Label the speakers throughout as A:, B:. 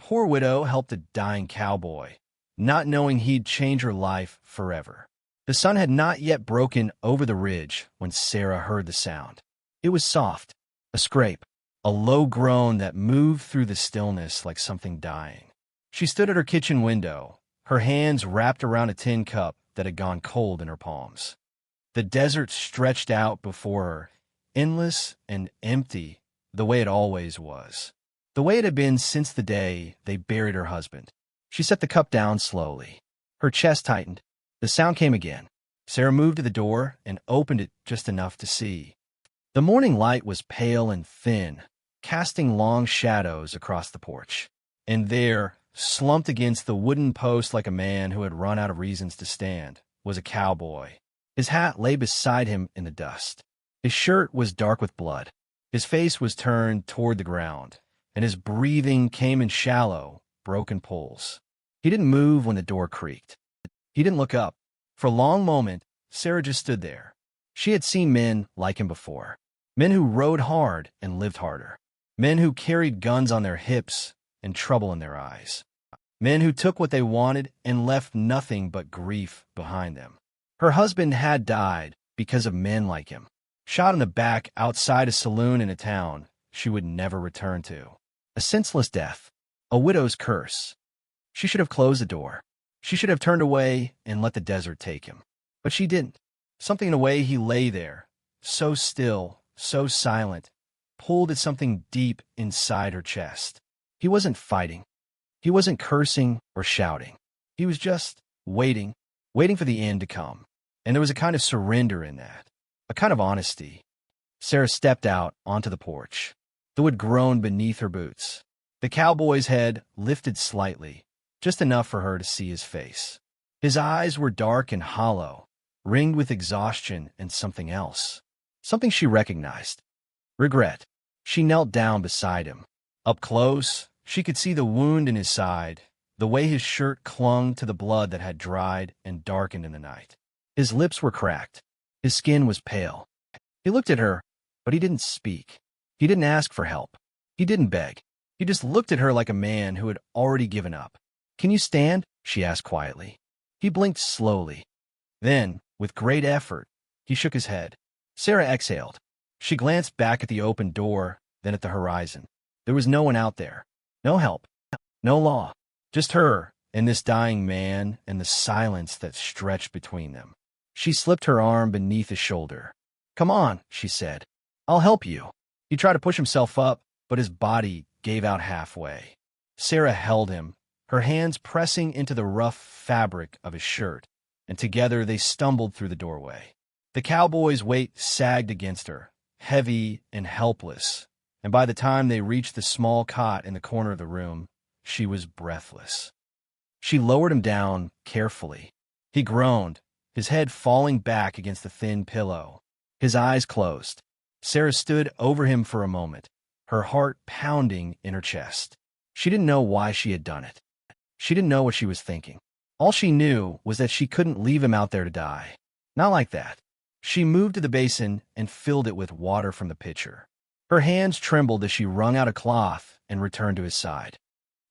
A: poor widow helped a dying cowboy, not knowing he'd change her life forever. The sun had not yet broken over the ridge when Sarah heard the sound. It was soft, a scrape, a low groan that moved through the stillness like something dying. She stood at her kitchen window, her hands wrapped around a tin cup that had gone cold in her palms. The desert stretched out before her, endless and empty, the way it always was. The way it had been since the day they buried her husband. She set the cup down slowly. Her chest tightened. The sound came again. Sarah moved to the door and opened it just enough to see. The morning light was pale and thin, casting long shadows across the porch. And there, slumped against the wooden post like a man who had run out of reasons to stand, was a cowboy. His hat lay beside him in the dust. His shirt was dark with blood. His face was turned toward the ground, and his breathing came in shallow, broken pulls. He didn't move when the door creaked. He didn't look up. For a long moment, Sarah just stood there. She had seen men like him before. Men who rode hard and lived harder. Men who carried guns on their hips and trouble in their eyes. Men who took what they wanted and left nothing but grief behind them. Her husband had died because of men like him. Shot in the back outside a saloon in a town she would never return to. A senseless death. A widow's curse. She should have closed the door. She should have turned away and let the desert take him. But she didn't. Something in the way he lay there, so still, so silent, pulled at something deep inside her chest. He wasn't fighting. He wasn't cursing or shouting. He was just waiting for the end to come. And there was a kind of surrender in that, a kind of honesty. Sarah stepped out onto the porch. The wood groaned beneath her boots. The cowboy's head lifted slightly, just enough for her to see his face. His eyes were dark and hollow, ringed with exhaustion and something else. Something she recognized. Regret. She knelt down beside him. Up close, she could see the wound in his side, the way his shirt clung to the blood that had dried and darkened in the night. His lips were cracked. His skin was pale. He looked at her, but he didn't speak. He didn't ask for help. He didn't beg. He just looked at her like a man who had already given up. "Can you stand?" she asked quietly. He blinked slowly. Then, with great effort, he shook his head. Sarah exhaled. She glanced back at the open door, then at the horizon. There was no one out there. No help. No law. Just her and this dying man and the silence that stretched between them. She slipped her arm beneath his shoulder. "Come on," she said. "I'll help you." He tried to push himself up, but his body gave out halfway. Sarah held him, her hands pressing into the rough fabric of his shirt, and together they stumbled through the doorway. The cowboy's weight sagged against her, heavy and helpless, and by the time they reached the small cot in the corner of the room, she was breathless. She lowered him down carefully. He groaned, his head falling back against the thin pillow. His eyes closed. Sarah stood over him for a moment, her heart pounding in her chest. She didn't know why she had done it. She didn't know what she was thinking. All she knew was that she couldn't leave him out there to die. Not like that. She moved to the basin and filled it with water from the pitcher. Her hands trembled as she wrung out a cloth and returned to his side.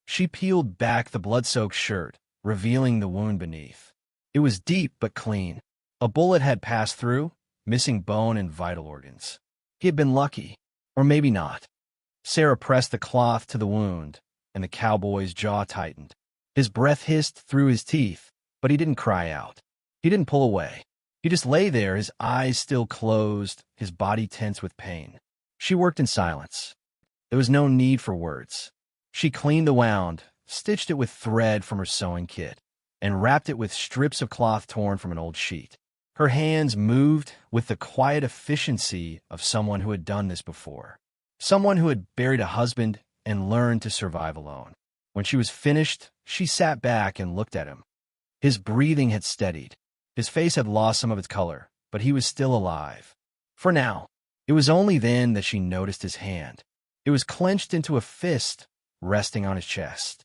A: She peeled back the blood-soaked shirt, revealing the wound beneath. It was deep but clean. A bullet had passed through, missing bone and vital organs. He had been lucky, or maybe not. Sarah pressed the cloth to the wound, and the cowboy's jaw tightened. His breath hissed through his teeth, but he didn't cry out. He didn't pull away. He just lay there, his eyes still closed, his body tense with pain. She worked in silence. There was no need for words. She cleaned the wound, stitched it with thread from her sewing kit, and wrapped it with strips of cloth torn from an old sheet. Her hands moved with the quiet efficiency of someone who had done this before. Someone who had buried a husband and learned to survive alone. When she was finished, she sat back and looked at him. His breathing had steadied. His face had lost some of its color, but he was still alive. For now. It was only then that she noticed his hand. It was clenched into a fist, resting on his chest.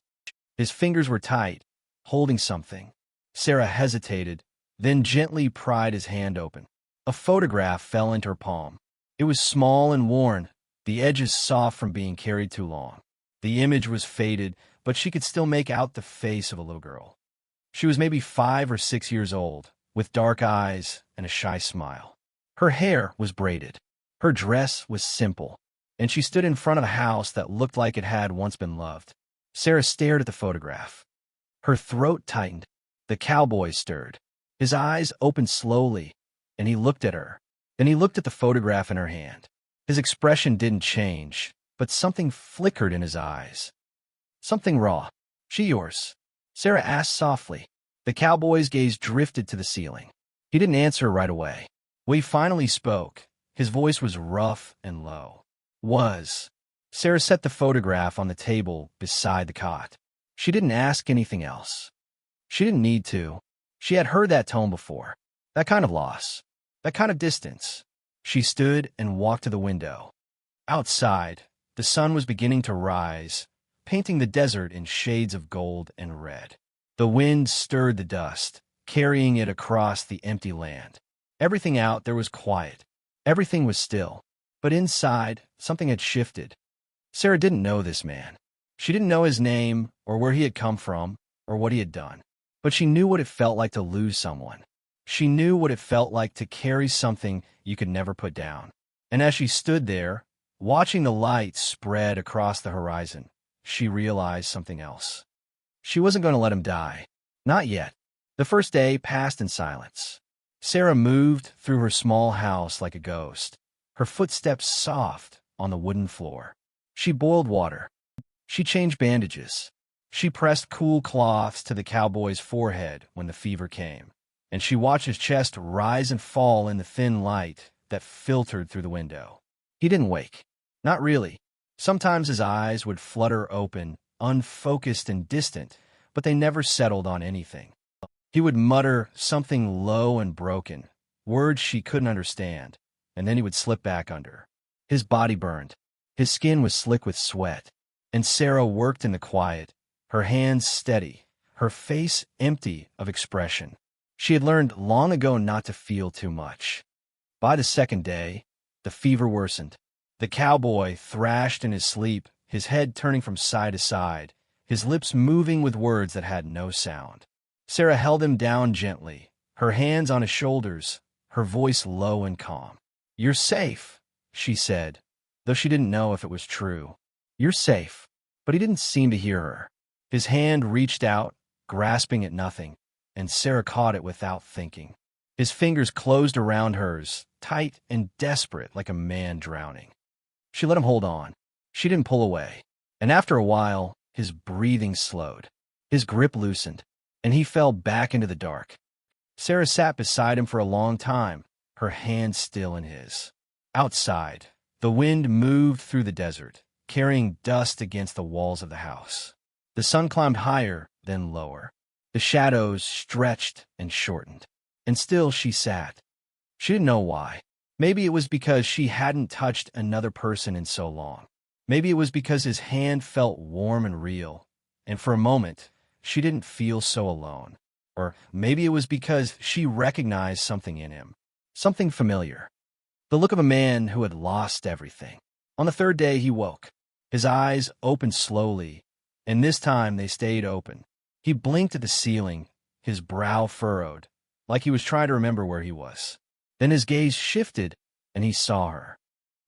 A: His fingers were tight, holding something. Sarah hesitated, then gently pried his hand open. A photograph fell into her palm. It was small and worn, the edges soft from being carried too long. The image was faded, but she could still make out the face of a little girl. She was maybe 5 or 6 years old, with dark eyes and a shy smile. Her hair was braided. Her dress was simple, and she stood in front of a house that looked like it had once been loved. Sarah stared at the photograph. Her throat tightened. The cowboy stirred. His eyes opened slowly, and he looked at her. Then he looked at the photograph in her hand. His expression didn't change, but something flickered in his eyes. Something raw. She yours? Sarah asked softly. The cowboy's gaze drifted to the ceiling. He didn't answer right away. When he finally spoke, his voice was rough and low. Was. Sarah set the photograph on the table beside the cot. She didn't ask anything else. She didn't need to. She had heard that tone before. That kind of loss. That kind of distance. She stood and walked to the window. Outside, the sun was beginning to rise, painting the desert in shades of gold and red. The wind stirred the dust, carrying it across the empty land. Everything out there was quiet. Everything was still. But inside, something had shifted. Sarah didn't know this man. She didn't know his name, or where he had come from, or what he had done. But she knew what it felt like to lose someone. She knew what it felt like to carry something you could never put down. And as she stood there, watching the light spread across the horizon, she realized something else. She wasn't going to let him die. Not yet. The first day passed in silence. Sarah moved through her small house like a ghost, her footsteps soft on the wooden floor. She boiled water. She changed bandages. She pressed cool cloths to the cowboy's forehead when the fever came, and she watched his chest rise and fall in the thin light that filtered through the window. He didn't wake. Not really. Sometimes his eyes would flutter open, unfocused and distant, but they never settled on anything. He would mutter something low and broken, words she couldn't understand, and then he would slip back under. His body burned. His skin was slick with sweat, and Sarah worked in the quiet, her hands steady, her face empty of expression. She had learned long ago not to feel too much. By the second day, the fever worsened. The cowboy thrashed in his sleep, his head turning from side to side, his lips moving with words that had no sound. Sarah held him down gently, her hands on his shoulders, her voice low and calm. "You're safe," she said, though she didn't know if it was true. "You're safe." But he didn't seem to hear her. His hand reached out, grasping at nothing, and Sarah caught it without thinking. His fingers closed around hers, tight and desperate like a man drowning. She let him hold on. She didn't pull away. And after a while, his breathing slowed. His grip loosened, and he fell back into the dark. Sarah sat beside him for a long time, her hand still in his. Outside, the wind moved through the desert, carrying dust against the walls of the house. The sun climbed higher, then lower. The shadows stretched and shortened. And still she sat. She didn't know why. Maybe it was because she hadn't touched another person in so long. Maybe it was because his hand felt warm and real, and for a moment, she didn't feel so alone. Or maybe it was because she recognized something in him, something familiar. The look of a man who had lost everything. On the third day, he woke. His eyes opened slowly, and this time they stayed open. He blinked at the ceiling, his brow furrowed, like he was trying to remember where he was. Then his gaze shifted, and he saw her.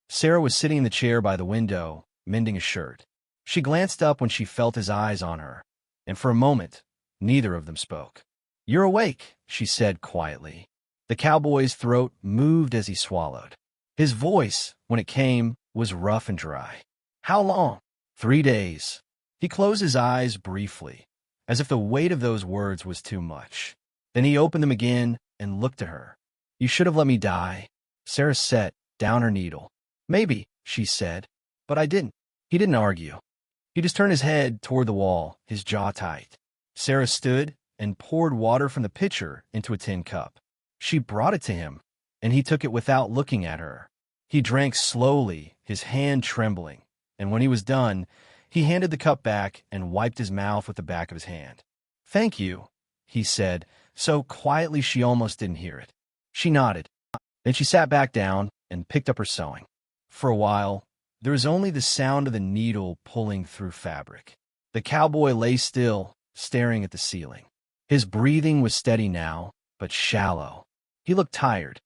A: Sarah was sitting in the chair by the window, mending a shirt. She glanced up when she felt his eyes on her, and for a moment, neither of them spoke. "You're awake," she said quietly. The cowboy's throat moved as he swallowed. His voice, when it came, was rough and dry. "How long?" 3 days. He closed his eyes briefly, as if the weight of those words was too much. Then he opened them again and looked at her. "You should have let me die." Sarah set down her needle. "Maybe," she said, "but I didn't." He didn't argue. He just turned his head toward the wall, his jaw tight. Sarah stood and poured water from the pitcher into a tin cup. She brought it to him, and he took it without looking at her. He drank slowly, his hand trembling, and when he was done, he handed the cup back and wiped his mouth with the back of his hand. "Thank you," he said, so quietly she almost didn't hear it. She nodded. Then she sat back down and picked up her sewing. For a while, there was only the sound of the needle pulling through fabric. The cowboy lay still, staring at the ceiling. His breathing was steady now, but shallow. He looked tired,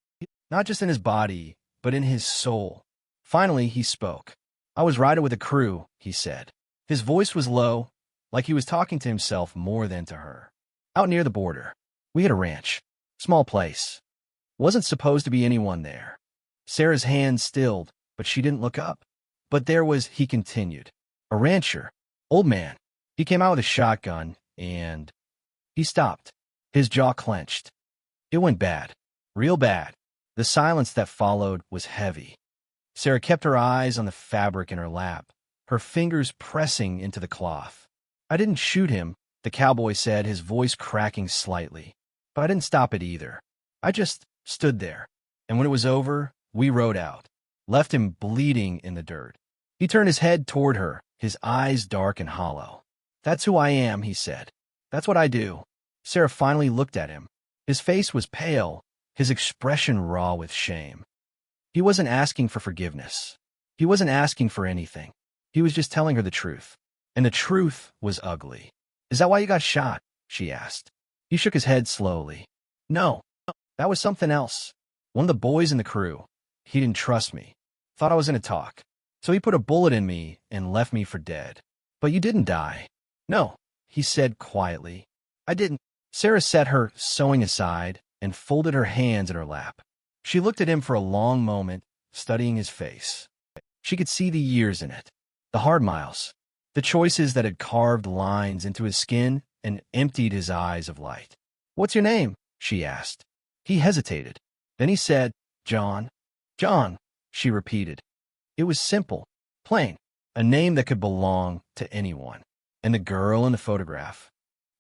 A: not just in his body, but in his soul. Finally, he spoke. "I was riding with a crew," he said. His voice was low, like he was talking to himself more than to her. "Out near the border. We had a ranch. Small place. Wasn't supposed to be anyone there." Sarah's hand stilled, but she didn't look up. "But there was," he continued, "a rancher. Old man. He came out with a shotgun, and—" He stopped. His jaw clenched. It went bad. Real bad. The silence that followed was heavy. Sarah kept her eyes on the fabric in her lap, her fingers pressing into the cloth. "I didn't shoot him," the cowboy said, his voice cracking slightly. "But I didn't stop it either. I just stood there. And when it was over, we rode out. Left him bleeding in the dirt." He turned his head toward her, his eyes dark and hollow. "That's who I am," he said. "That's what I do." Sarah finally looked at him. His face was pale, his expression raw with shame. He wasn't asking for forgiveness. He wasn't asking for anything. He was just telling her the truth. And the truth was ugly. "Is that why you got shot?" she asked. He shook his head slowly. "No, that was something else. One of the boys in the crew. He didn't trust me. Thought I was going to talk. So he put a bullet in me and left me for dead. But you didn't die." "No," he said quietly. "I didn't." Sarah set her sewing aside and folded her hands in her lap. She looked at him for a long moment, studying his face. She could see the years in it, the hard miles, the choices that had carved lines into his skin and emptied his eyes of light. "What's your name?" she asked. He hesitated. Then he said, "John." "John," she repeated. It was simple, plain, a name that could belong to anyone. "And the girl in the photograph?"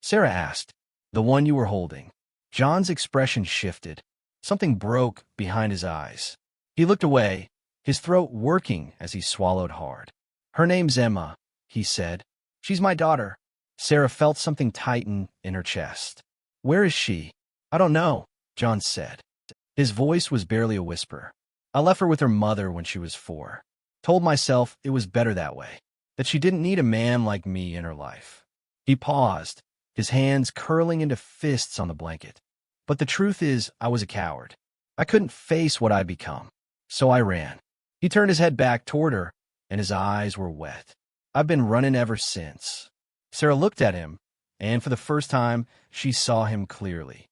A: Sarah asked. "The one you were holding?" John's expression shifted. Something broke behind his eyes. He looked away, his throat working as he swallowed hard. "Her name's Emma," he said. "She's my daughter." Sarah felt something tighten in her chest. "Where is she?" "I don't know," John said. His voice was barely a whisper. "I left her with her mother when she was 4. Told myself it was better that way, that she didn't need a man like me in her life." He paused, his hands curling into fists on the blanket. "But the truth is, I was a coward. I couldn't face what I'd become. So I ran." He turned his head back toward her, and his eyes were wet. "I've been running ever since." Sarah looked at him, and for the first time, she saw him clearly.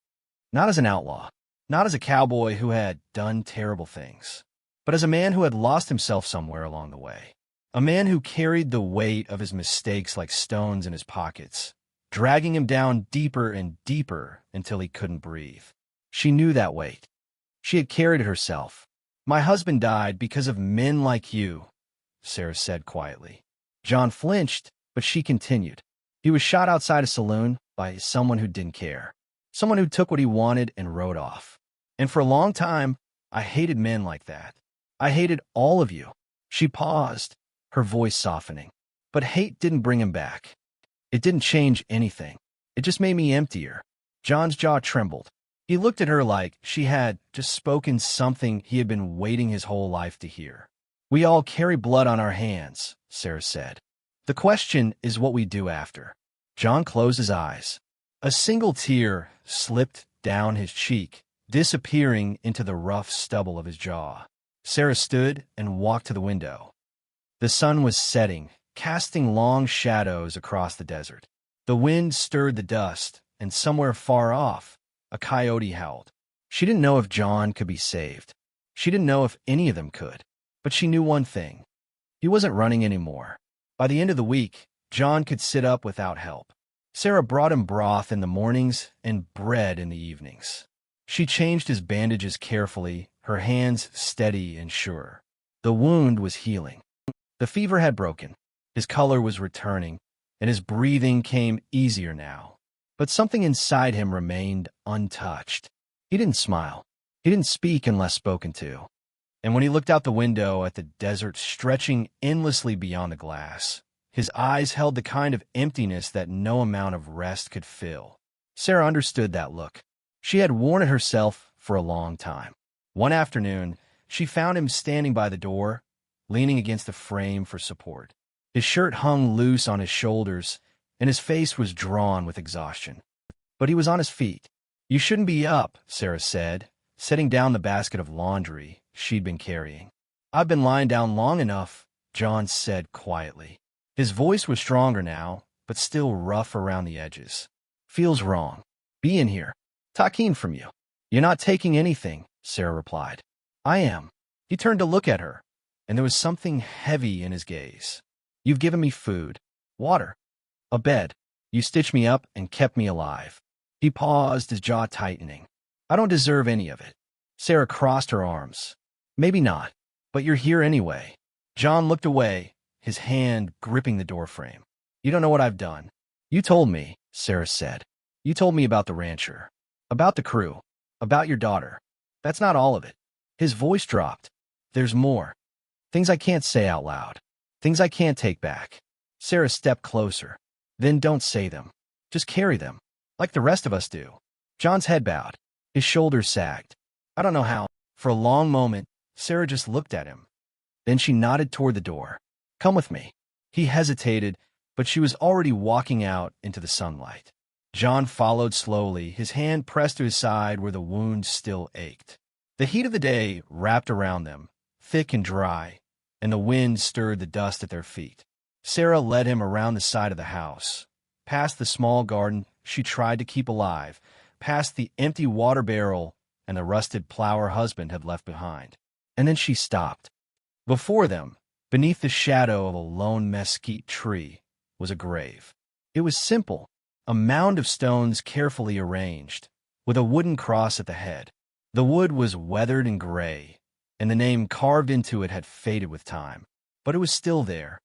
A: Not as an outlaw, not as a cowboy who had done terrible things, but as a man who had lost himself somewhere along the way. A man who carried the weight of his mistakes like stones in his pockets, dragging him down deeper and deeper until he couldn't breathe. She knew that weight. She had carried it herself. "My husband died because of men like you," Sarah said quietly. John flinched, but she continued. "He was shot outside a saloon by someone who didn't care. Someone who took what he wanted and rode off. And for a long time, I hated men like that. I hated all of you." She paused, her voice softening. "But hate didn't bring him back. It didn't change anything. It just made me emptier." John's jaw trembled. He looked at her like she had just spoken something he had been waiting his whole life to hear. "We all carry blood on our hands," Sarah said. "The question is what we do after." John closed his eyes. A single tear slipped down his cheek, disappearing into the rough stubble of his jaw. Sarah stood and walked to the window. The sun was setting, casting long shadows across the desert. The wind stirred the dust, and somewhere far off, a coyote howled. She didn't know if John could be saved. She didn't know if any of them could. But she knew one thing. He wasn't running anymore. By the end of the week, John could sit up without help. Sarah brought him broth in the mornings and bread in the evenings. She changed his bandages carefully, her hands steady and sure. The wound was healing. The fever had broken. His color was returning, and his breathing came easier now. But something inside him remained untouched. He didn't smile. He didn't speak unless spoken to. And when he looked out the window at the desert stretching endlessly beyond the glass, his eyes held the kind of emptiness that no amount of rest could fill. Sarah understood that look. She had worn it herself for a long time. One afternoon, she found him standing by the door, leaning against the frame for support. His shirt hung loose on his shoulders, and his face was drawn with exhaustion. But he was on his feet. "You shouldn't be up," Sarah said, setting down the basket of laundry she'd been carrying. "I've been lying down long enough," John said quietly. His voice was stronger now, but still rough around the edges. "Feels wrong. Be in here. Talking from you." "You're not taking anything," Sarah replied. "I am." He turned to look at her, and there was something heavy in his gaze. "You've given me food, water, a bed. You stitched me up and kept me alive." He paused, his jaw tightening. "I don't deserve any of it." Sarah crossed her arms. "Maybe not, but you're here anyway." John looked away, his hand gripping the doorframe. "You don't know what I've done." "You told me," Sarah said. "You told me about the rancher, about the crew, about your daughter. That's not all of it." His voice dropped. "There's more. Things I can't say out loud. Things I can't take back." Sarah stepped closer. "Then don't say them. Just carry them, like the rest of us do." John's head bowed. His shoulders sagged. "I don't know how." For a long moment, Sarah just looked at him. Then she nodded toward the door. "Come with me." He hesitated, but she was already walking out into the sunlight. John followed slowly, his hand pressed to his side where the wound still ached. The heat of the day wrapped around them, thick and dry, and the wind stirred the dust at their feet. Sarah led him around the side of the house, past the small garden she tried to keep alive, past the empty water barrel and the rusted plow her husband had left behind. And then she stopped. Before them, beneath the shadow of a lone mesquite tree, was a grave. It was simple, a mound of stones carefully arranged, with a wooden cross at the head. The wood was weathered and gray, and the name carved into it had faded with time. But it was still there.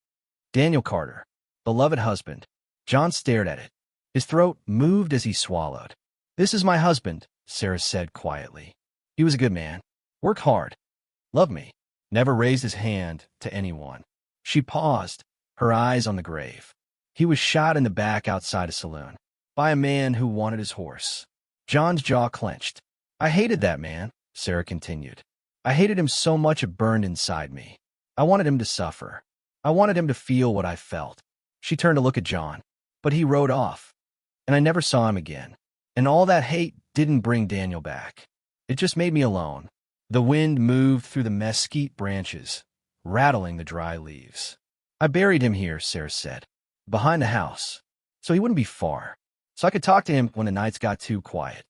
A: Daniel Carter, beloved husband. John stared at it. His throat moved as he swallowed. "This is my husband," Sarah said quietly. "He was a good man. Worked hard. Loved me. Never raised his hand to anyone." She paused, her eyes on the grave. "He was shot in the back outside a saloon by a man who wanted his horse." John's jaw clenched. "I hated that man," Sarah continued. "I hated him so much it burned inside me. I wanted him to suffer. I wanted him to feel what I felt." She turned to look at John, but he rode off, and I never saw him again. And all that hate didn't bring Daniel back. It just made me alone. The wind moved through the mesquite branches, rattling the dry leaves. "I buried him here," Sarah said, "behind the house, so he wouldn't be far, so I could talk to him when the nights got too quiet."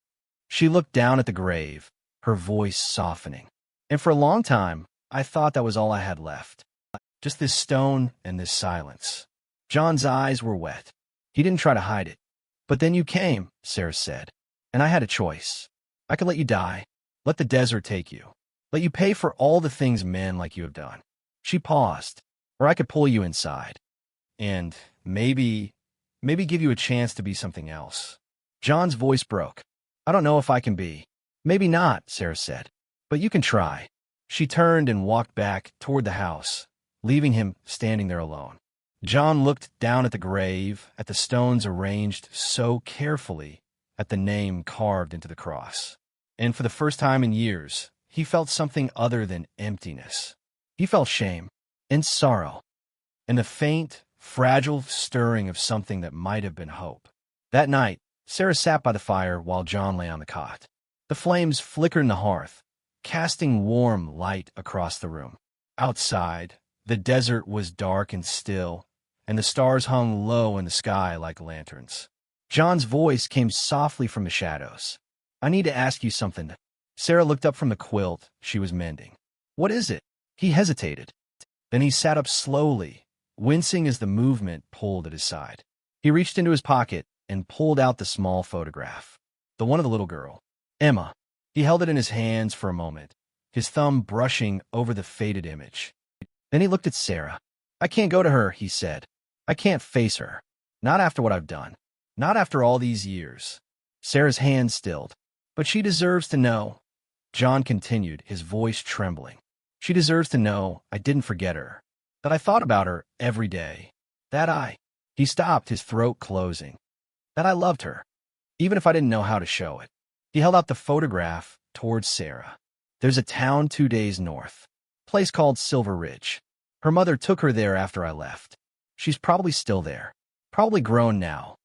A: She looked down at the grave, her voice softening. "And for a long time, I thought that was all I had left. Just this stone and this silence." John's eyes were wet. He didn't try to hide it. "But then you came," Sarah said, "and I had a choice. I could let you die, let the desert take you, let you pay for all the things men like you have done." She paused. "Or I could pull you inside, and maybe give you a chance to be something else." John's voice broke. "I don't know if I can be." "Maybe not," Sarah said, "but you can try." She turned and walked back toward the house, leaving him standing there alone. John looked down at the grave, at the stones arranged so carefully, at the name carved into the cross. And for the first time in years, he felt something other than emptiness. He felt shame and sorrow, and the faint, fragile stirring of something that might have been hope. That night, Sarah sat by the fire while John lay on the cot. The flames flickered in the hearth, casting warm light across the room. Outside, the desert was dark and still, and the stars hung low in the sky like lanterns. John's voice came softly from the shadows. "I need to ask you something." Sarah looked up from the quilt she was mending. "What is it?" He hesitated. Then he sat up slowly, wincing as the movement pulled at his side. He reached into his pocket and pulled out the small photograph, the one of the little girl, Emma. He held it in his hands for a moment, his thumb brushing over the faded image. Then he looked at Sarah. "I can't go to her," he said. "I can't face her. Not after what I've done. Not after all these years." Sarah's hand stilled. "But she deserves to know," John continued, his voice trembling. "She deserves to know I didn't forget her, that I thought about her every day, that I—" He stopped, his throat closing. "That I loved her, even if I didn't know how to show it." He held out the photograph towards Sarah. "There's a town 2 days north, place called Silver Ridge. Her mother took her there after I left. She's probably still there. Probably grown now.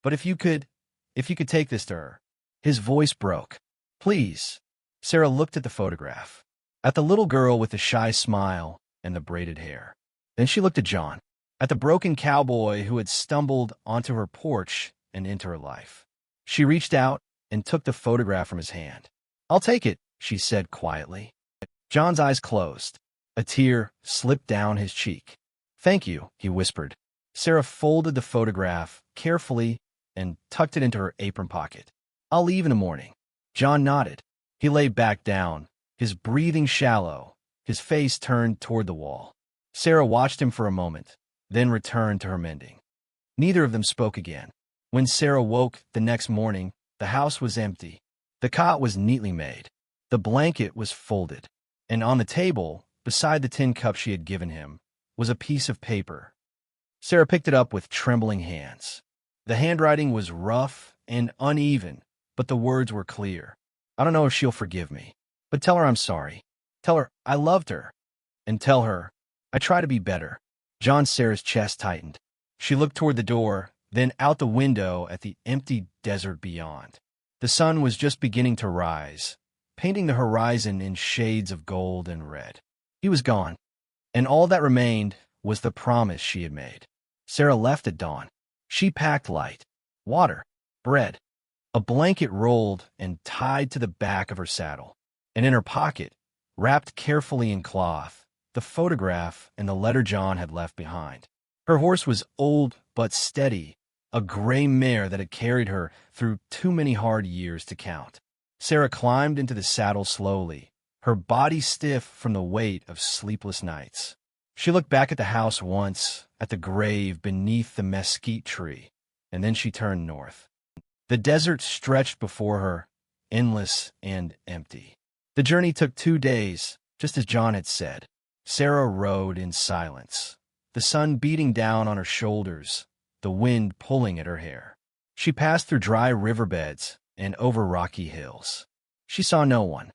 A: But if you could take this to her. His voice broke. Please. Sarah looked at the photograph. At the little girl with the shy smile and the braided hair. Then she looked at John. At the broken cowboy who had stumbled onto her porch and into her life. She reached out and took the photograph from his hand. I'll take it, she said quietly. John's eyes closed. A tear slipped down his cheek. Thank you, he whispered. Sarah folded the photograph carefully and tucked it into her apron pocket. I'll leave in the morning. John nodded. He lay back down, his breathing shallow, his face turned toward the wall. Sarah watched him for a moment, then returned to her mending. Neither of them spoke again. When Sarah woke the next morning, the house was empty. The cot was neatly made. The blanket was folded. And on the table, beside the tin cup she had given him, was a piece of paper. Sarah picked it up with trembling hands. The handwriting was rough and uneven, but the words were clear. I don't know if she'll forgive me, but tell her I'm sorry. Tell her I loved her. And tell her I try to be better. Sarah's chest tightened. She looked toward the door, then out the window at the empty desert beyond. The sun was just beginning to rise, painting the horizon in shades of gold and red. He was gone, and all that remained was the promise she had made. Sarah left at dawn. She packed light, water, bread, a blanket rolled and tied to the back of her saddle, and in her pocket, wrapped carefully in cloth, the photograph and the letter John had left behind. Her horse was old but steady, a gray mare that had carried her through too many hard years to count. Sarah climbed into the saddle slowly, her body stiff from the weight of sleepless nights. She looked back at the house once, at the grave beneath the mesquite tree, and then she turned north. The desert stretched before her, endless and empty. The journey took 2 days, just as John had said. Sarah rode in silence, the sun beating down on her shoulders, the wind pulling at her hair. She passed through dry riverbeds and over rocky hills. She saw no one,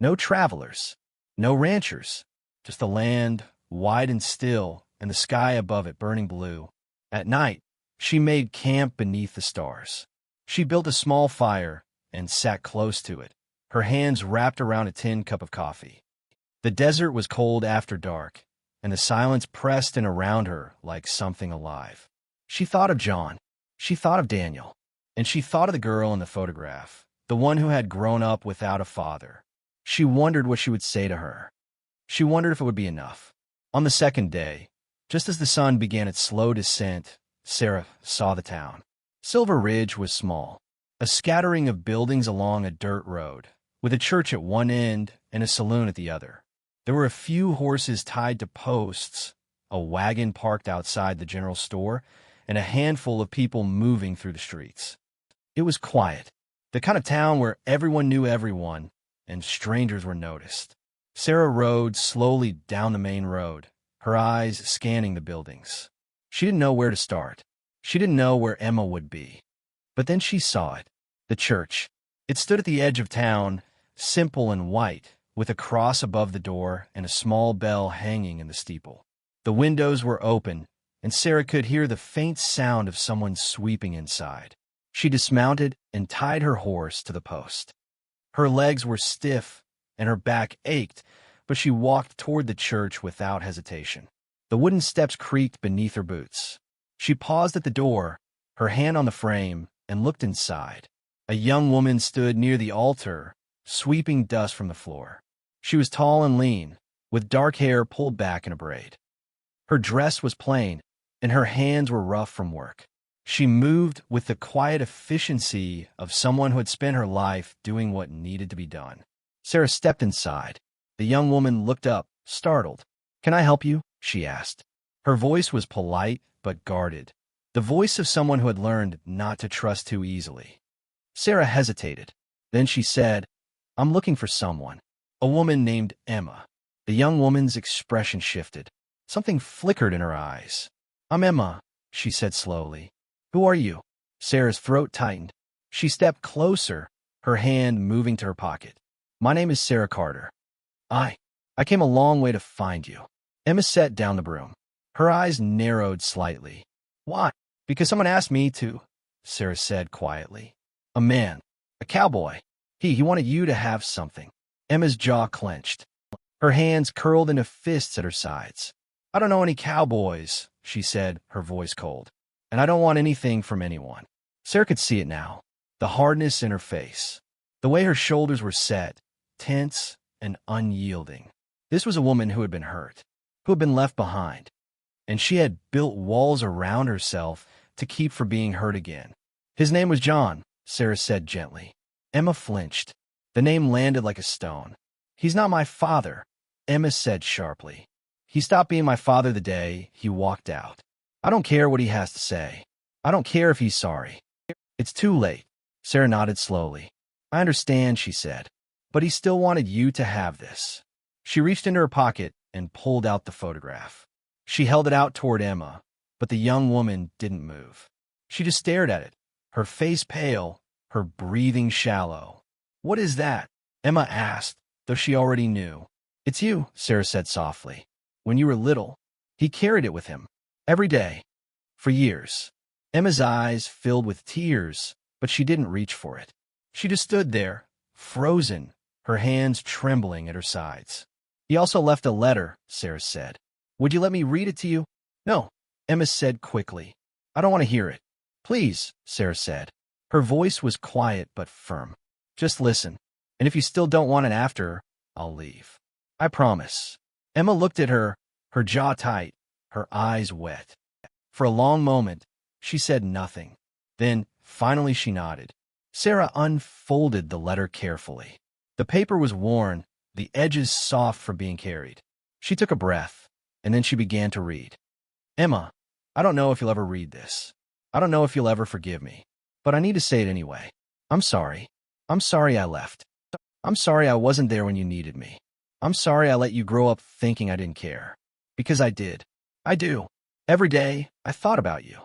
A: no travelers, no ranchers, just the land, wide and still, and the sky above it burning blue. At night, she made camp beneath the stars. She built a small fire and sat close to it, her hands wrapped around a tin cup of coffee. The desert was cold after dark, and the silence pressed in around her like something alive. She thought of John. She thought of Daniel. And she thought of the girl in the photograph, the one who had grown up without a father. She wondered what she would say to her. She wondered if it would be enough. On the second day, just as the sun began its slow descent, Sarah saw the town. Silver Ridge was small, a scattering of buildings along a dirt road, with a church at one end and a saloon at the other. There were a few horses tied to posts, a wagon parked outside the general store, and a handful of people moving through the streets. It was quiet, the kind of town where everyone knew everyone and strangers were noticed. Sarah rode slowly down the main road, her eyes scanning the buildings. She didn't know where to start. She didn't know where Emma would be. But then she saw it, the church. It stood at the edge of town, simple and white, with a cross above the door and a small bell hanging in the steeple. The windows were open, and Sarah could hear the faint sound of someone sweeping inside. She dismounted and tied her horse to the post. Her legs were stiff, and her back ached, but she walked toward the church without hesitation. The wooden steps creaked beneath her boots. She paused at the door, her hand on the frame, and looked inside. A young woman stood near the altar, sweeping dust from the floor. She was tall and lean, with dark hair pulled back in a braid. Her dress was plain, and her hands were rough from work. She moved with the quiet efficiency of someone who had spent her life doing what needed to be done. Sarah stepped inside. The young woman looked up, startled. "Can I help you?" she asked. Her voice was polite but guarded, the voice of someone who had learned not to trust too easily. Sarah hesitated. Then she said, "I'm looking for someone. A woman named Emma." The young woman's expression shifted. Something flickered in her eyes. "I'm Emma," she said slowly. "Who are you?" Sarah's throat tightened. She stepped closer, her hand moving to her pocket. "My name is Sarah Carter. I came a long way to find you." Emma set down the broom. Her eyes narrowed slightly. Why? Because someone asked me to, Sarah said quietly. A man. A cowboy. He wanted you to have something. Emma's jaw clenched. Her hands curled into fists at her sides. I don't know any cowboys, she said, her voice cold. And I don't want anything from anyone. Sarah could see it now. The hardness in her face. The way her shoulders were set, tense and unyielding. This was a woman who had been hurt, who had been left behind. And she had built walls around herself to keep from being hurt again. His name was John, Sarah said gently. Emma flinched. The name landed like a stone. He's not my father, Emma said sharply. He stopped being my father the day he walked out. I don't care what he has to say. I don't care if he's sorry. It's too late. Sarah nodded slowly. I understand, she said. But he still wanted you to have this. She reached into her pocket and pulled out the photograph. She held it out toward Emma, but the young woman didn't move. She just stared at it, her face pale, her breathing shallow. What is that? Emma asked, though she already knew. It's you, Sarah said softly. When you were little, he carried it with him. Every day. For years. Emma's eyes filled with tears, but she didn't reach for it. She just stood there, frozen, her hands trembling at her sides. He also left a letter, Sarah said. Would you let me read it to you? No, Emma said quickly. I don't want to hear it. Please, Sarah said. Her voice was quiet but firm. Just listen, and if you still don't want it after, I'll leave. I promise. Emma looked at her, her jaw tight, her eyes wet. For a long moment, she said nothing. Then, finally she nodded. Sarah unfolded the letter carefully. The paper was worn, the edges soft from being carried. She took a breath, and then she began to read. Emma, I don't know if you'll ever read this. I don't know if you'll ever forgive me. But I need to say it anyway. I'm sorry. I'm sorry I left. I'm sorry I wasn't there when you needed me. I'm sorry I let you grow up thinking I didn't care. Because I did. I do. Every day, I thought about you.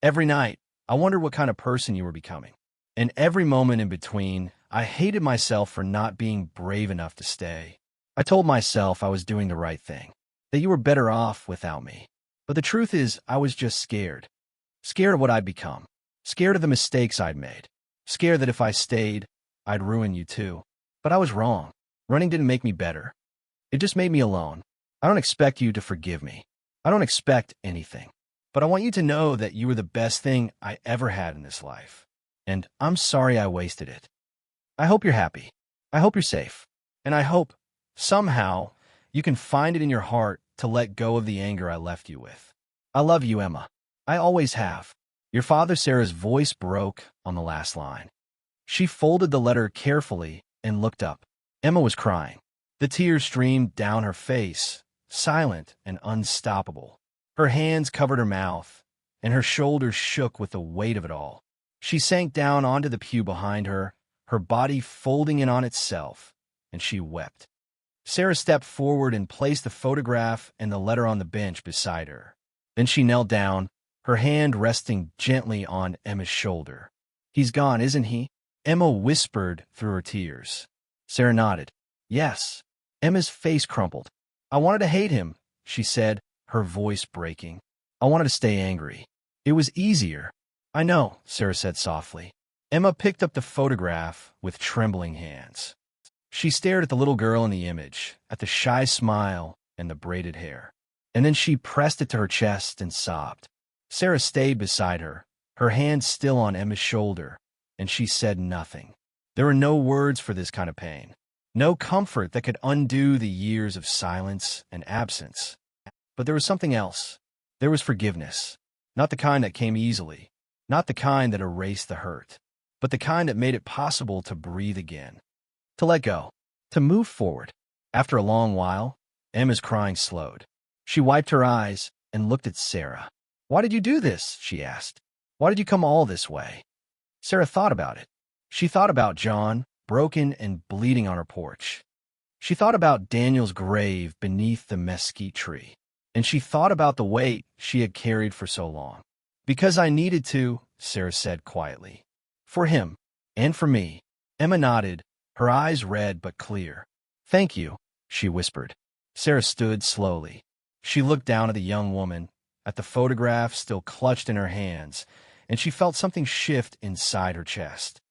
A: Every night, I wondered what kind of person you were becoming. And every moment in between, I hated myself for not being brave enough to stay. I told myself I was doing the right thing, that you were better off without me. But the truth is, I was just scared. Scared of what I'd become. Scared of the mistakes I'd made. Scared that if I stayed, I'd ruin you too. But I was wrong. Running didn't make me better. It just made me alone. I don't expect you to forgive me. I don't expect anything. But I want you to know that you were the best thing I ever had in this life. And I'm sorry I wasted it. I hope you're happy. I hope you're safe. And I hope, somehow, you can find it in your heart to let go of the anger I left you with. I love you, Emma. I always have. Your father, Sarah's voice broke on the last line. She folded the letter carefully and looked up. Emma was crying. The tears streamed down her face, silent and unstoppable. Her hands covered her mouth, and her shoulders shook with the weight of it all. She sank down onto the pew behind her, her body folding in on itself, and she wept. Sarah stepped forward and placed the photograph and the letter on the bench beside her. Then she knelt down, her hand resting gently on Emma's shoulder. He's gone, isn't he? Emma whispered through her tears. Sarah nodded. Yes. Emma's face crumpled. I wanted to hate him, she said, her voice breaking. I wanted to stay angry. It was easier. I know, Sarah said softly. Emma picked up the photograph with trembling hands. She stared at the little girl in the image, at the shy smile and the braided hair. And then she pressed it to her chest and sobbed. Sarah stayed beside her, her hand still on Emma's shoulder, and she said nothing. There were no words for this kind of pain, no comfort that could undo the years of silence and absence. But there was something else. There was forgiveness, not the kind that came easily, not the kind that erased the hurt, but the kind that made it possible to breathe again, to let go, to move forward. After a long while, Emma's crying slowed. She wiped her eyes and looked at Sarah. Why did you do this? She asked. Why did you come all this way? Sarah thought about it. She thought about John, broken and bleeding on her porch. She thought about Daniel's grave beneath the mesquite tree. And she thought about the weight she had carried for so long. Because I needed to, Sarah said quietly. For him, and for me. Emma nodded, her eyes red but clear. Thank you, she whispered. Sarah stood slowly. She looked down at the young woman, at the photograph still clutched in her hands, and she felt something shift inside her chest.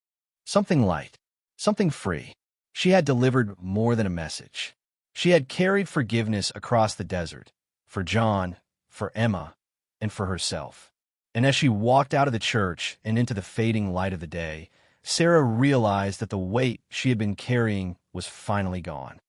A: Something light, something free. She had delivered more than a message. She had carried forgiveness across the desert, for John, for Emma, and for herself. And as she walked out of the church and into the fading light of the day, Sarah realized that the weight she had been carrying was finally gone.